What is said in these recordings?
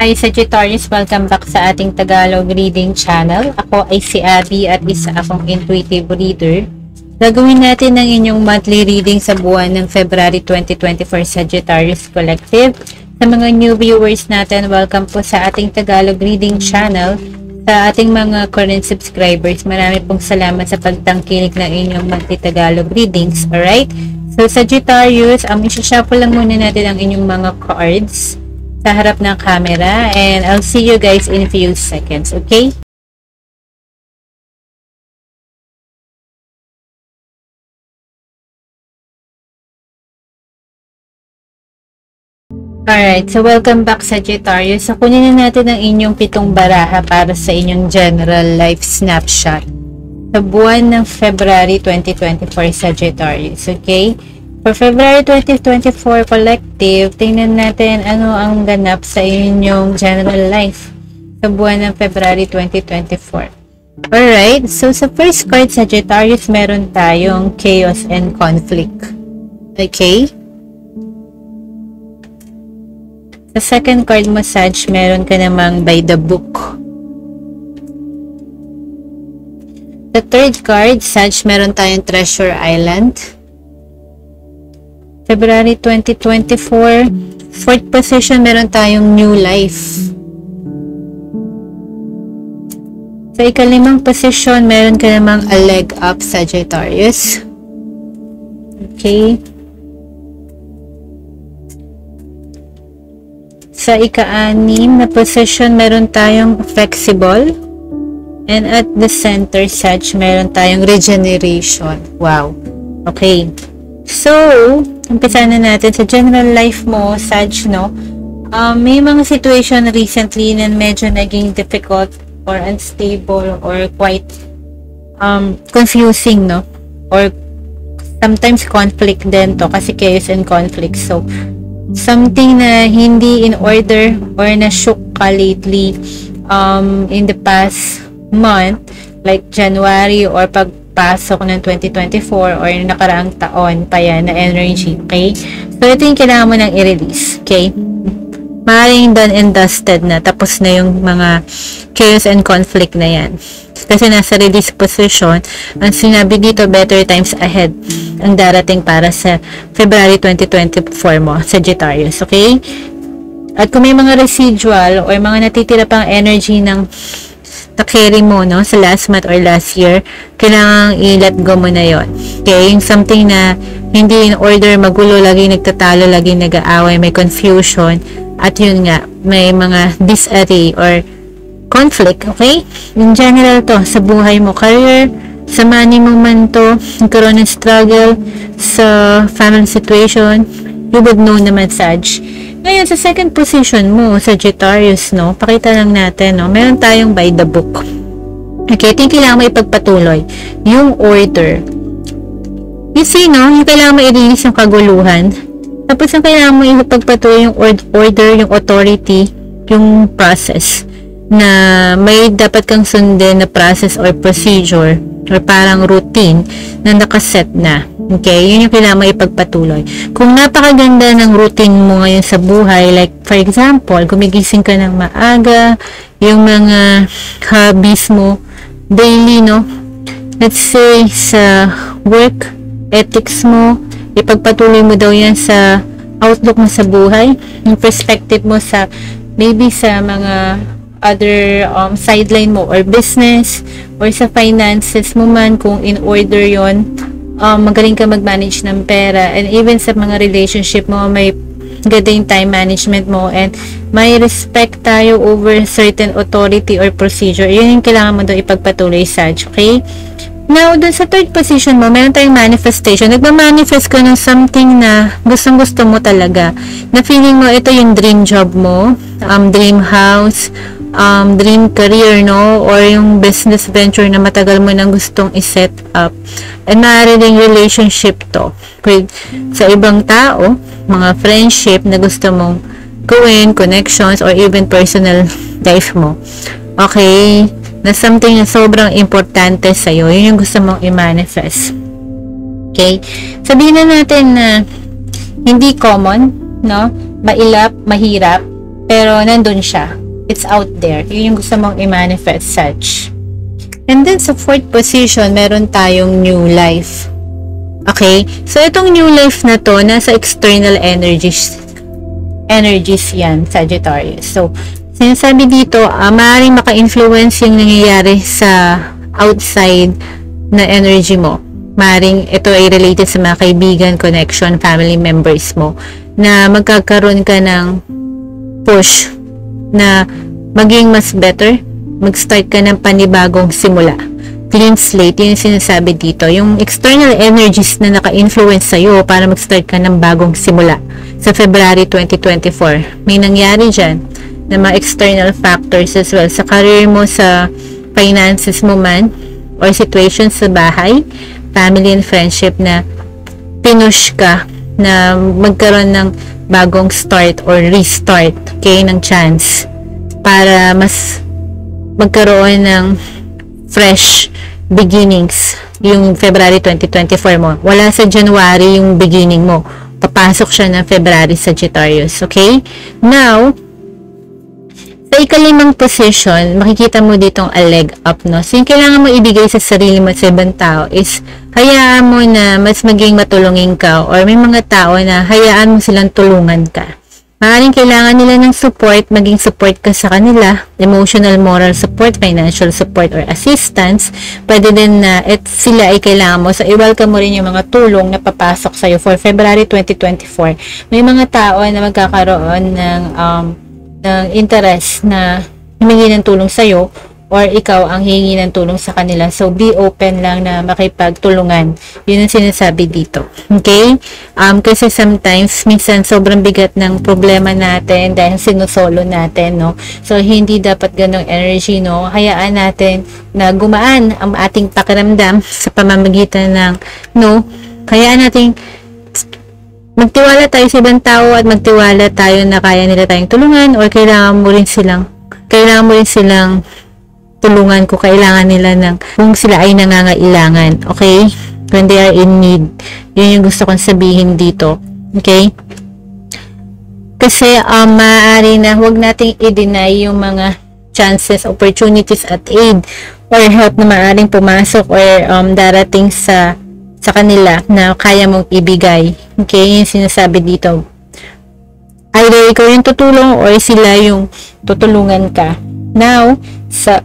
Hi Sagittarius, welcome back sa ating Tagalog reading channel. Ako ay si Abby at isa akong intuitive reader. Gagawin natin ang inyong monthly reading sa buwan ng February 2024 Sagittarius Collective. Sa mga new viewers natin, welcome po sa ating Tagalog reading channel. Sa ating mga current subscribers, marami pong salamat sa pagtangkilik ng inyong monthly Tagalog readings. Alright? So Sagittarius, isa-shuffle lang muna natin ang inyong mga cards sa harap ng camera, and I'll see you guys in a few seconds, okay? Alright, so welcome back Sagittarius. So kunin na natin ang inyong 7 baraha para sa inyong general life snapshot sa buwan ng February 2024 Sagittarius, okay? For February 2024 Collective, tingnan natin ano ang ganap sa inyong general life sa buwan ng February 2024. Alright, so sa first card Sagittarius, meron tayong chaos and conflict. Okay? Sa second card mo, Sag, meron ka namang by the book. Sa third card, Sag, meron tayong Treasure Island. February 2024, fourth position, meron tayong New Life. Sa ikalimang position, meron ka namang A Leg Up, Sagittarius. Okay. Sa ika-anim na position, meron tayong Flexible. And at the center, Sag, meron tayong Regeneration. Wow. Okay. So, umpisa na natin sa general life mo, Sag, no? May mga situation recently na medyo naging difficult or unstable or quite confusing, no? Or sometimes conflict din to kasi chaos and conflict. So, something na hindi in order or na-shook ka lately in the past month, like January or pagpasok ng 2024 or yung nakaraang taon pa yan na energy, okay? So, ito yung kailangan mo nang i-release, okay? Maaaring done and dusted na, tapos na yung mga chaos and conflict na yan. Kasi nasa release position, ang sinabi dito, better times ahead ang darating para sa February 2024 mo, Sagittarius, okay? At kung may mga residual or mga natitira pang energy ng na-carry mo, no, sa last month or last year, kailangan i-let go mo na yon. Okay? Yung something na hindi in order, magulo, lagi nagtatalo, lagi nag-aaway, may confusion, at yun nga, may mga disarray or conflict, okay? In general to, sa buhay mo, career, sa money mo man to, nagkaroon ng struggle, sa family situation, you would know naman, Sag. Ngayon, sa second position mo, Sagittarius, no, pakita lang natin, no, meron tayong by the book. Okay, ito yung kailangan mo ipagpatuloy. Yung order. You see, no, yung kailangan mo i-release yung kaguluhan. Tapos, yung kailangan mo ipagpatuloy yung order, yung authority, yung process na may dapat kang sundin na process or procedure or parang routine na nakaset na. Okay, yun yung kailangan mo ipagpatuloy. Kung napakaganda ng routine mo ngayon sa buhay, like for example, gumigising ka ng maaga, yung mga hobbies mo daily, no? Let's say sa work ethics mo, ipagpatuloy mo daw yan sa outlook mo sa buhay, yung perspective mo sa maybe sa mga other sideline mo or business or sa finances mo man, kung in order yon, magaling ka mag-manage ng pera, and even sa mga relationship mo, may ganda yung time management mo, and may respect tayo over certain authority or procedure. Yun yung kailangan mo doon ipagpatuloy, Sag, okay? Now, dun sa third position mo, meron tayong manifestation. Nagma-manifest ka ng something na gustong-gusto mo talaga. Na feeling mo, ito yung dream job mo, dream house, dream career, no? Or yung business venture na matagal mo nang gustong i-set up. And maaari ding relationship to with sa ibang tao, mga friendship na gusto mong gawin, connections, or even personal life mo. Okay? Na something na sobrang importante sa'yo, yun yung gusto mong i-manifest. Okay? Sabihin na natin na hindi common, no? Mailap, mahirap, Pero nandun siya. It's out there. Yun yung gusto mong i-manifest, such. And then, sa 4th position, meron tayong new life. Okay? So, itong new life na to, nasa external energies yan, Sagittarius. So, sinasabi dito, maaaring maka-influence yung nangyayari sa outside na energy mo. Maaaring ito ay related sa mga kaibigan, connection, family members mo, na magkakaroon ka ng push na maging mas better, mag-start ka ng panibagong simula. Clean slate, yun yung sinasabi dito. Yung external energies na naka-influence sa'yo para mag-start ka ng bagong simula sa February 2024. May nangyari dyan na mga external factors as well. Sa career mo, sa finances mo man, or situations sa bahay, family and friendship na pinush ka na magkaroon ng bagong start or restart, okay, ng chance para mas magkaroon ng fresh beginnings yung February 2024 mo. Wala sa January yung beginning mo. Papasok siya ng February, Sagittarius. Okay? Now, sa ikalimang position, makikita mo ditong a leg up, no? So, yung kailangan mo ibigay sa sarili mo sa ibang tao is hayaan mo na mas maging matulungin ka, or may mga tao na hayaan mo silang tulungan ka. Maaaring kailangan nila ng support, maging support ka sa kanila, emotional, moral support, financial support, or assistance. Pwede din na sila ay kailangan mo. So, i-welcome mo rin yung mga tulong na papasok sa'yo for February 2024. May mga tao na magkakaroon ng interest na humingi ng tulong sa'yo, or ikaw ang hihingi ng tulong sa kanila. So, be open lang na makipagtulungan. Yun ang sinasabi dito. Okay? Kasi sometimes, minsan sobrang bigat ng problema natin dahil sinusolo natin, no? So, hindi dapat ganong energy, no? Hayaan natin na gumaan ang ating pakiramdam sa pamamagitan ng, no? Hayaan natin magtiwala tayo sa ibang tao at magtiwala tayo na kaya nila tayong tulungan, or kailangan mo rin silang tulungan kung kailangan nila kung sila ay nangangailangan. Okay? When they are in need. Yun yung gusto kong sabihin dito. Okay? Kasi, maaari na huwag nating i-deny yung mga chances, opportunities at aid or help na maaaring pumasok or darating sa kanila na kaya mong ibigay. Okay? Yung sinasabi dito. Either ikaw yung tutulong or sila yung tutulungan ka. Now, sa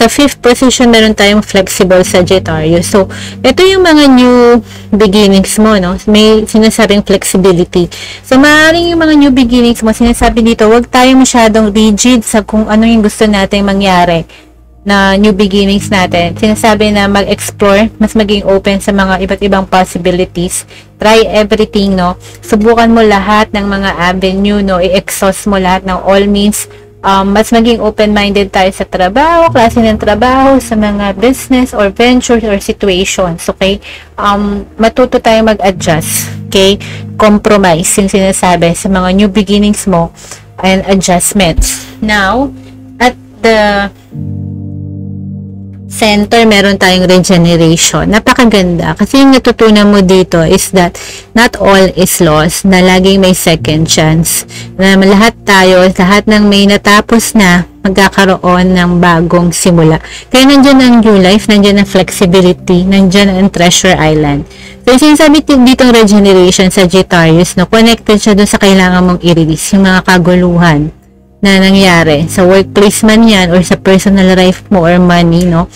5th position, meron tayong flexible Sagittarius. So, ito yung mga new beginnings mo, no? May sinasabing flexibility. So, maaaring yung mga new beginnings mo, sinasabi dito, huwag tayo masyadong rigid sa kung ano yung gusto nating mangyari na new beginnings natin. Sinasabi na mag-explore, mas maging open sa mga iba't ibang possibilities. Try everything, no? Subukan mo lahat ng mga avenue, no? I-exhaust mo lahat ng all means. Mas maging open-minded tayo sa trabaho, klase ng trabaho, sa mga business or ventures or situations, okay? Matuto tayo mag-adjust, okay? Compromise, yung sinasabi sa mga new beginnings mo and adjustments. Now, at the center, meron tayong regeneration. Napakaganda. Kasi yung natutunan mo dito is that not all is lost, na laging may second chance. Na lahat tayo, lahat ng may natapos na, magkakaroon ng bagong simula. Kaya nandyan ang new life, nandyan ang flexibility, nandyan ang treasure island. So, sinasabi dito ang regeneration, Sagittarius, no, connected siya dun sa kailangan mong i-release, yung mga kaguluhan na nangyari sa workplace man yan or sa personal life mo or money, no?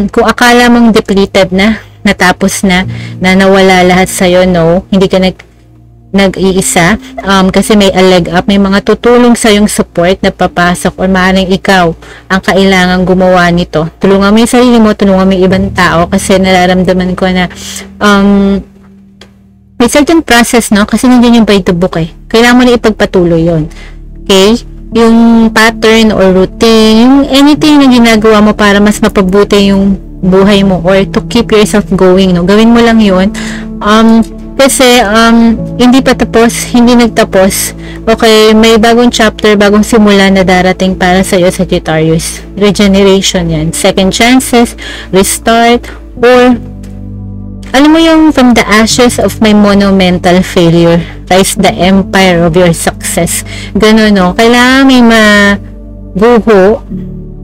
Kung akala mong depleted na, natapos na nawala lahat sa'yo, no? Hindi ka nag-iisa, kasi may a leg up, may mga tutulong sa yung support na papasok, or maaaring ikaw ang kailangan gumawa nito. Tulungan mo yung sarili mo, tulungan mo yung ibang tao, kasi nararamdaman ko na may certain process, no? Kasi nandiyan yung by the book, kailangan mo na ipagpatuloy yon. Okay? Yung pattern or routine, yung anything na ginagawa mo para mas mapabuti yung buhay mo or to keep yourself going, no? Gawin mo lang yun. Kasi, hindi pa tapos, hindi nagtapos. Okay, may bagong chapter, bagong simula na darating para sa iyo, Sagittarius. Regeneration yan. Second chances, restart, or Alam mo yung from the ashes of my monumental failure, rise the empire of your success. Ganun, no? Kailangan may maguho,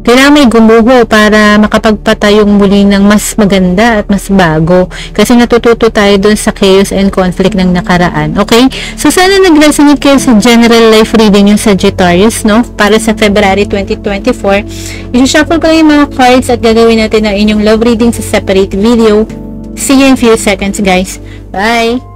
kailangan may gumuho para makapagpatayong muli ng mas maganda at mas bago. Kasi natututo tayo dun sa chaos and conflict ng nakaraan. Okay? So, sana nag-resonate kayo sa general life reading yung Sagittarius, no? Para sa February 2024. I-shuffle ko lang yung mga cards at gagawin natin ang inyong love reading sa separate video. See you in few seconds, guys. Bye!